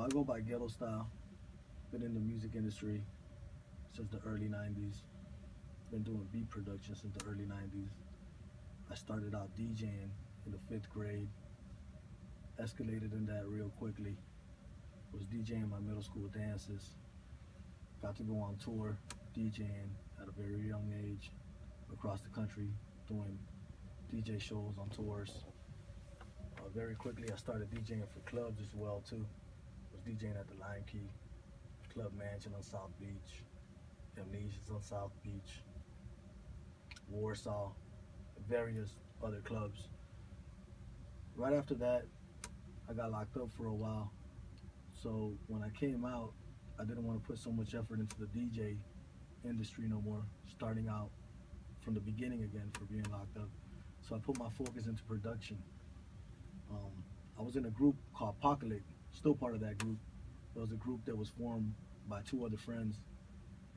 Well, I go by Ghetto style. Been in the music industry since the early 90s. Been doing beat production since the early 90s. I started out DJing in the 5th grade, escalated in that real quickly. Was DJing my middle school dances. Got to go on tour DJing at a very young age across the country, doing DJ shows on tours. Very quickly, I started DJing for clubs as well too. Was DJing at the Lion Key, Club Mansion on South Beach, Amnesia's on South Beach, Warsaw, various other clubs. Right after that, I got locked up for a while. So when I came out, I didn't want to put so much effort into the DJ industry no more, starting out from the beginning again for being locked up. So I put my focus into production. I was in a group called Apocalypse, still part of that group. It was a group that was formed by 2 other friends.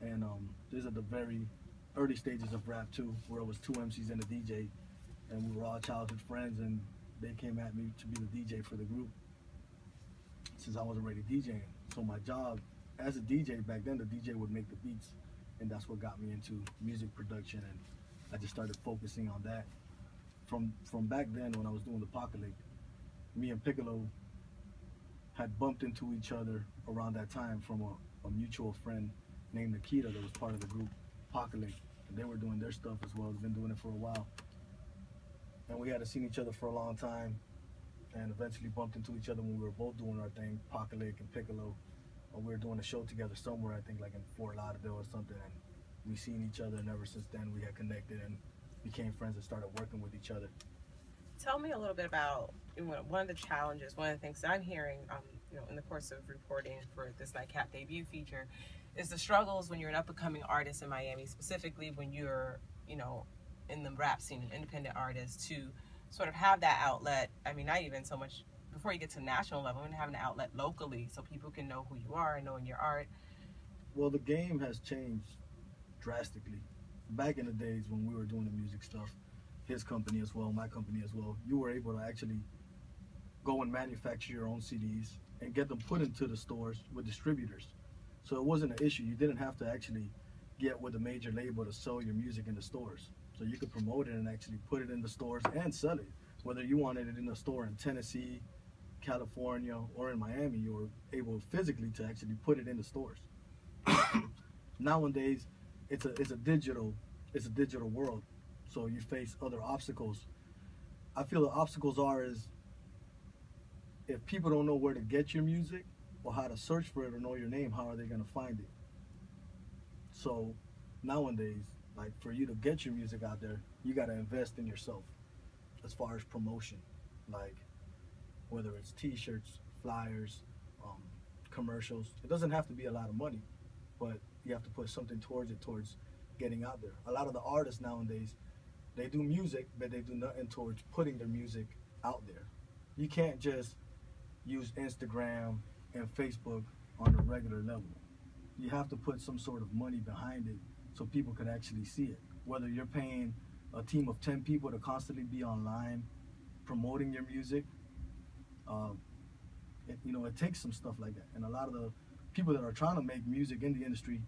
And these are the very early stages of rap too, where it was 2 MCs and a DJ. And we were all childhood friends, and they came at me to be the DJ for the group since I wasn't already DJing. So my job as a DJ back then, the DJ would make the beats, and that's what got me into music production, and I just started focusing on that. From back then when I was doing the Apocalypse, me and Piccolo had bumped into each other around that time from a mutual friend named Nikita that was part of the group Apocalypse. And they were doing their stuff as well. They've been doing it for a while. And we hadn't seen each other for a long time, and eventually bumped into each other when we were both doing our thing, Apocalypse and Piccolo. We were doing a show together somewhere, I think like in Fort Lauderdale or something, and we seen each other, and ever since then we had connected and became friends and started working with each other. Tell me a little bit about one of the challenges, one of the things that I'm hearing in the course of reporting for this Nightcap debut feature is the struggles when you're an up-and-coming artist in Miami, specifically when you're, in the rap scene, an independent artist, to sort of have that outlet. I mean, not even so much before you get to the national level, and having an outlet locally so people can know who you are and knowing your art. Well, the game has changed drastically. Back in the days when we were doing the music stuff, his company as well, my company as well, you were able to actually go and manufacture your own CDs and get them put into the stores with distributors. So it wasn't an issue. You didn't have to actually get with a major label to sell your music in the stores. So you could promote it and actually put it in the stores and sell it. Whether you wanted it in a store in Tennessee, California, or in Miami, you were able physically to actually put it in the stores. Nowadays, it's a digital world. So you face other obstacles. I feel the obstacles is if people don't know where to get your music or how to search for it or know your name, how are they going to find it? So nowadays, like for you to get your music out there, you got to invest in yourself as far as promotion, like whether it's t-shirts, flyers, commercials. It doesn't have to be a lot of money, but you have to put something towards it, towards getting out there. A lot of the artists nowadays, they do music, but they do nothing towards putting their music out there. You can't just use Instagram and Facebook on a regular level. You have to put some sort of money behind it so people can actually see it. Whether you're paying a team of 10 people to constantly be online promoting your music, it takes some stuff like that. And a lot of the people that are trying to make music in the industry,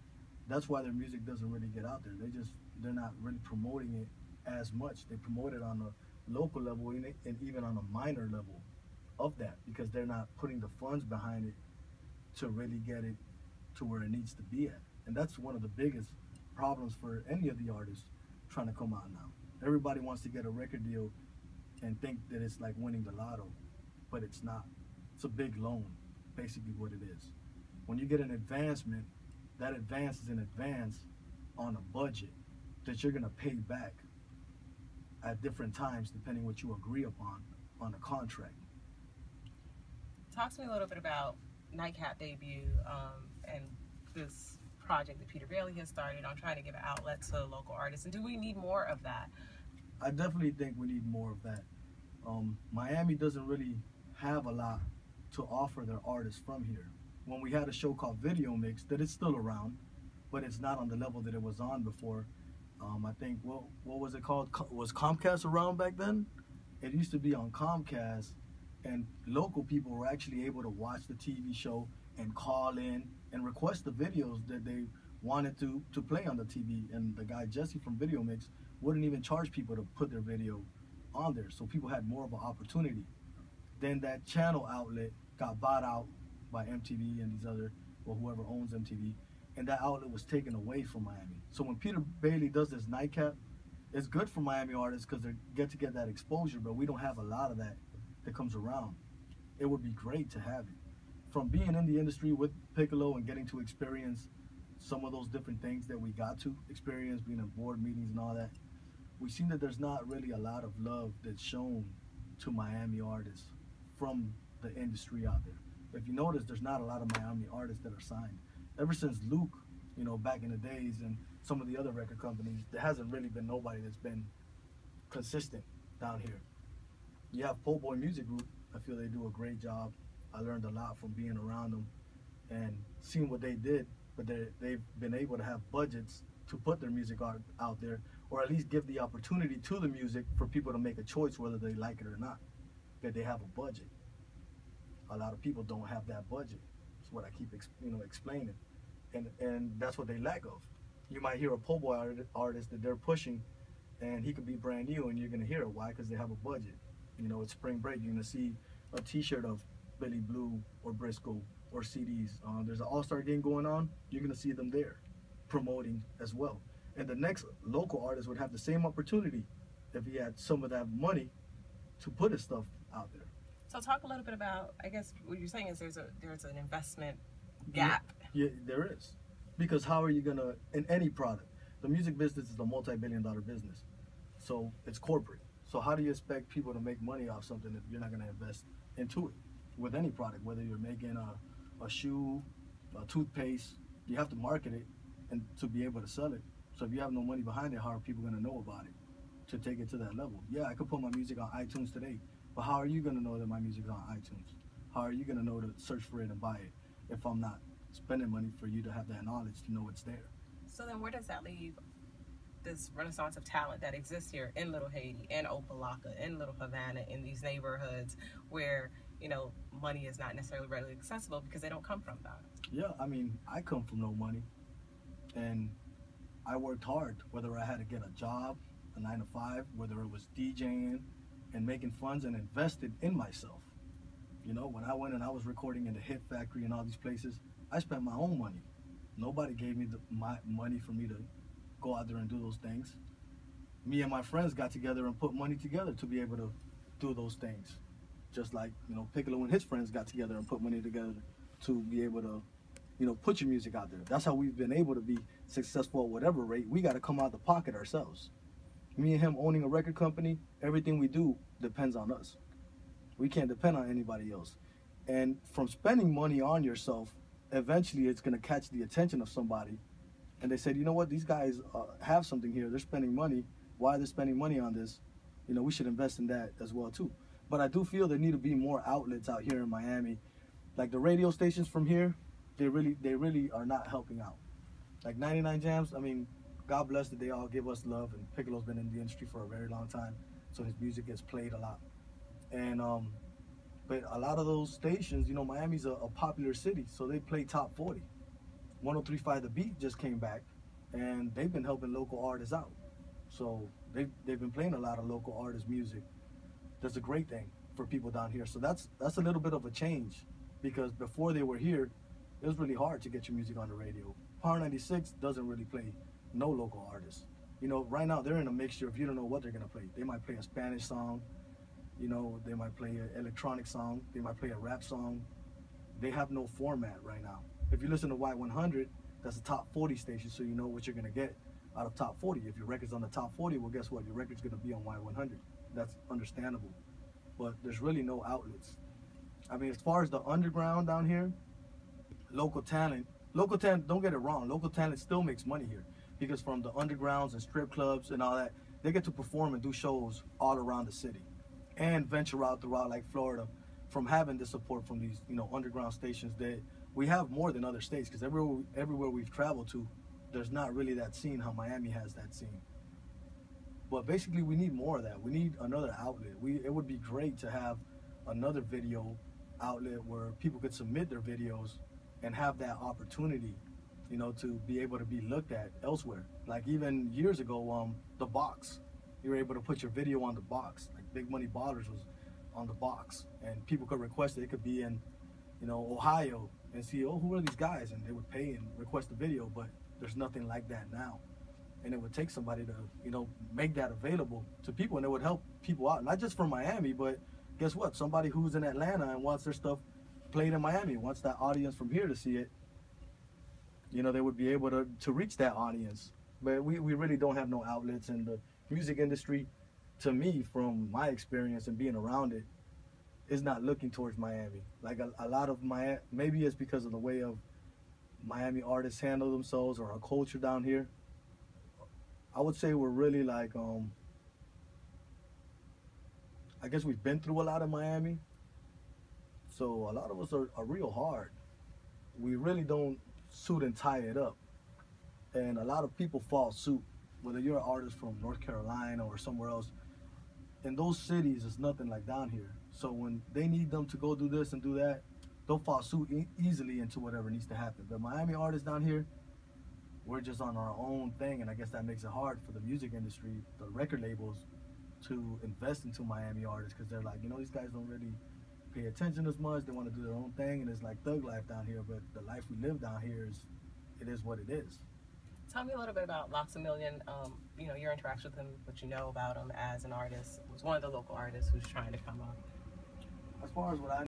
that's why their music doesn't really get out there. They're not really promoting it as much. They promote it on a local level and even on a minor level of that, because they're not putting the funds behind it to really get it to where it needs to be at. And that's one of the biggest problems for any of the artists trying to come out now. Everybody wants to get a record deal and think that it's like winning the lotto, but it's not. It's a big loan, basically what it is. When you get an advancement, that advance is an advance on a budget that you're gonna pay back at different times depending what you agree upon on a contract. Talk to me a little bit about Nightcap debut and this project that Peter Bailey has started on trying to give an outlet to local artists. And do we need more of that? I definitely think we need more of that. Miami doesn't really have a lot to offer their artists from here. When we had a show called Video Mix, that is still around, but it's not on the level that it was on before. I think, what was it called? Was Comcast around back then? It used to be on Comcast, and local people were actually able to watch the TV show and call in and request the videos that they wanted to play on the TV. And the guy Jesse from Video Mix wouldn't even charge people to put their video on there, so people had more of an opportunity. Then that channel outlet got bought out by MTV and these other, or whoever owns MTV, and that outlet was taken away from Miami. So when Peter Bailey does this nightcap, it's good for Miami artists because they get to get that exposure, but we don't have a lot of that comes around. It would be great to have it. From being in the industry with Piccolo and getting to experience some of those different things that we got to experience, being in board meetings and all that, we've seen that there's not really a lot of love that's shown to Miami artists from the industry out there. If you notice, there's not a lot of Miami artists that are signed. Ever since Luke, you know, back in the days, and some of the other record companies, there hasn't really been nobody that's been consistent down here. You have Po' Boy Music Group. I feel they do a great job. I learned a lot from being around them and seeing what they did, but they've been able to have budgets to put their music out there, or at least give the opportunity to the music for people to make a choice whether they like it or not, that they have a budget. A lot of people don't have that budget. That's what I keep explaining, and that's what they lack of. You might hear a Po' Boy artist that they're pushing, and he could be brand new, and you're gonna hear it. Why? Because they have a budget. You know, it's spring break. You're gonna see a T-shirt of Billy Blue or Briscoe or CDs. There's an All-Star game going on. You're gonna see them there, promoting as well. And the next local artist would have the same opportunity if he had some of that money to put his stuff out there. So talk a little bit about, I guess what you're saying is there's an investment gap. Yeah, there is. Because how are you gonna, in any product, the music business is a multi-billion-dollar business. So it's corporate. So how do you expect people to make money off something if you're not gonna invest into it? With any product, whether you're making a shoe, a toothpaste, you have to market it and to be able to sell it. So if you have no money behind it, how are people gonna know about it to take it to that level? Yeah, I could put my music on iTunes today, but how are you gonna know that my music is on iTunes? How are you gonna know to search for it and buy it if I'm not spending money for you to have that knowledge to know it's there? So then where does that leave this renaissance of talent that exists here in Little Haiti, in Opa-locka, in Little Havana, in these neighborhoods where, you know, money is not necessarily readily accessible because they don't come from that? Yeah, I mean, I come from no money, and I worked hard, whether I had to get a job, a 9-to-5, whether it was DJing and making funds, and invested in myself. You know, when I went and I was recording in the Hit Factory and all these places, I spent my own money. Nobody gave me my money for me to go out there and do those things. Me and my friends got together and put money together to be able to do those things. Just like, you know, Piccolo and his friends got together and put money together to be able to, you know, put your music out there. That's how we've been able to be successful at whatever rate. We got to come out the pocket ourselves. Me and him owning a record company, everything we do depends on us. We can't depend on anybody else. And from spending money on yourself, eventually it's going to catch the attention of somebody. And they said, you know what, these guys have something here. They're spending money. Why are they spending money on this? You know, we should invest in that as well too. But I do feel there need to be more outlets out here in Miami. Like the radio stations from here, they really are not helping out. Like 99 Jams, I mean, God bless that they all give us love, and Piccolo's been in the industry for a very long time, so his music gets played a lot. And but a lot of those stations, you know, Miami's a popular city, so they play top 40. 103.5 The Beat just came back, and they've been helping local artists out. So they've been playing a lot of local artists' music. That's a great thing for people down here. So that's a little bit of a change, because before they were here, it was really hard to get your music on the radio. Power 96 doesn't really play no local artists. You know, right now they're in a mixture. If you don't know what they're gonna play, they might play a Spanish song, you know, they might play an electronic song, they might play a rap song. They have no format right now. If you listen to Y100, that's a top 40 station, so you know what you're gonna get out of top 40. If your record's on the top 40, well, guess what? Your record's gonna be on Y100. That's understandable. But there's really no outlets. I mean, as far as the underground down here, local talent, don't get it wrong, local talent still makes money here, because from the undergrounds and strip clubs and all that, they get to perform and do shows all around the city and venture out throughout, like Florida, from having the support from these, you know, underground stations that we have more than other states, because everywhere we've traveled to, there's not really that scene how Miami has that scene. But basically, we need more of that. We need another outlet. It would be great to have another video outlet where people could submit their videos and have that opportunity, you know, to be able to be looked at elsewhere. Like even years ago, the box, you were able to put your video on the box. Like Big Money Ballers was on the box, and people could request it. It could be in, you know, Ohio, and see, oh, who are these guys? And they would pay and request the video, but there's nothing like that now. And it would take somebody to, you know, make that available to people, and it would help people out, not just from Miami, but guess what? Somebody who's in Atlanta and wants their stuff played in Miami, wants that audience from here to see it, you know, they would be able to reach that audience. But we really don't have no outlets in the music industry. To me, from my experience and being around it, is not looking towards Miami. Like a lot of maybe it's because of the way of Miami artists handle themselves or our culture down here. I would say we're really like, I guess we've been through a lot in Miami. So a lot of us are real hard. We really don't suit and tie it up. And a lot of people fall suit, whether you're an artist from North Carolina or somewhere else. In those cities, it's nothing like down here. So when they need them to go do this and do that, they'll fall suit easily into whatever needs to happen. But Miami artists down here, we're just on our own thing, and I guess that makes it hard for the music industry, the record labels, to invest into Miami artists, because they're like, you know, these guys don't really pay attention as much. They want to do their own thing, and it's like thug life down here. But the life we live down here is what it is. Tell me a little bit about Loxamillion. You know, your interaction with him, what you know about him as an artist. He was one of the local artists who's trying to come up. As far as what I